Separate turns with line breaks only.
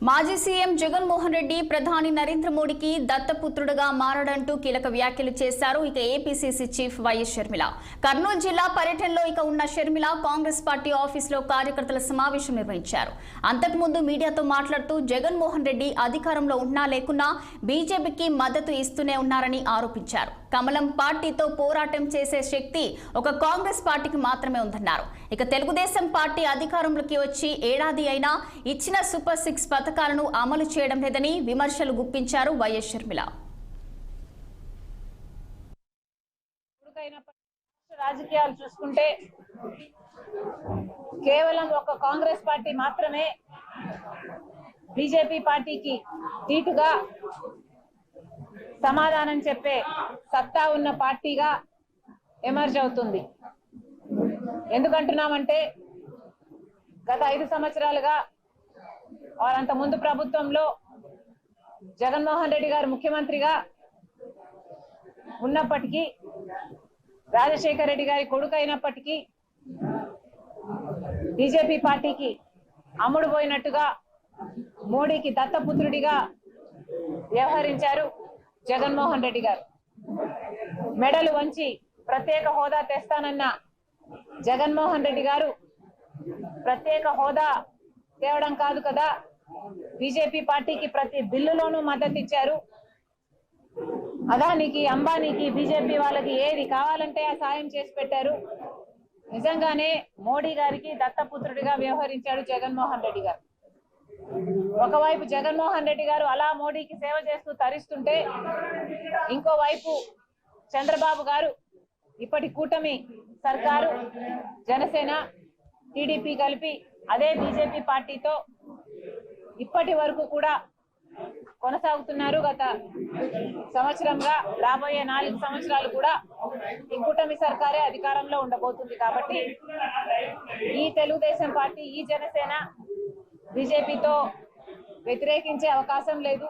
మాజీ సీఎం జగన్మోహన్ రెడ్డి ప్రధాని నరేంద్ర మోడీకి దత్తపుత్రుడుగా మారడంటూ కీలక వ్యాఖ్యలు చేశారు. ఇక APCC chief YS Sharmila Kurnool జిల్లా పర్యటనలో ఉన్న షర్మిల కాంగ్రెస్ పార్టీ ఆఫీసులో కార్యకర్తల సమావేశం నిర్వహించారు. అంతకుముందు మీడియాతో మాట్లాడుతూ జగన్మోహన్ రెడ్డి అధికారంలో ఉన్నా లేకున్నా బీజేపీకి మద్దతు ఇస్తూనే ఉన్నారని ఆరోపించారు. కమలం పార్టీతో పోరాటం చేసే శక్తి ఒక కాంగ్రెస్ పార్టీకి మాత్రమే ఉందన్నారు. ఇక తెలుగుదేశం పార్టీ అధికారంలోకి వచ్చి ఏడాది అయినా ఇచ్చిన సూపర్ 6 పథకాలను అమలు చేయడం లేదని విమర్శలు గుప్పించారు వైఎస్ షర్మిల.
రాజకీయాలు చూసుకుంటే కేవలం ఒక కాంగ్రెస్ పార్టీ మాత్రమే బీజేపీ పార్టీకి తీటుగా సమాధానం చెప్పే సత్తా ఉన్న పార్టీగా ఎమర్జ్ అవుతుంది. ఎందుకంటున్నామంటే గత 5 సంవత్సరాలుగా అంత ముందు ప్రభుత్వంలో జగన్మోహన్ రెడ్డి గారు ముఖ్యమంత్రిగా ఉన్నప్పటికీ, రాజశేఖర రెడ్డి గారి కొడుకు అయినప్పటికీ బీజేపీ పార్టీకి అమ్ముడుపోయినట్టుగా మోడీకి దత్తపుత్రుడిగా వ్యవహరించారు జగన్మోహన్ రెడ్డి గారు. మెడలు వంచి ప్రత్యేక హోదా తెస్తానన్న జగన్మోహన్ రెడ్డి గారు ప్రత్యేక హోదా తేవడం కాదు కదా, బీజేపీ పార్టీకి ప్రతి బిల్లులోనూ మద్దతు ఇచ్చారు. అదానికి, అంబానీకి, బీజేపీ వాళ్ళకి ఏది కావాలంటే ఆ సాయం చేసి పెట్టారు. నిజంగానే మోడీ గారికి దత్తపుత్రుడిగా వ్యవహరించాడు జగన్మోహన్ రెడ్డి గారు. ఒకవైపు జగన్మోహన్ రెడ్డి గారు అలా మోడీకి సేవ చేస్తూ తరిస్తుంటే, ఇంకోవైపు చంద్రబాబు గారు ఇప్పటి కూటమి సర్కారు జనసేన టీడీపీ కలిపి అదే బీజేపీ పార్టీతో ఇప్పటి వరకు కూడా కొనసాగుతున్నారు. గత సంవత్సరంగా రాబోయే 4 సంవత్సరాలు కూడా ఈ కూటమి సర్కారే అధికారంలో ఉండబోతుంది. కాబట్టి ఈ తెలుగుదేశం పార్టీ, ఈ జనసేన బీజేపీతో వ్యతిరేకించే అవకాశం లేదు.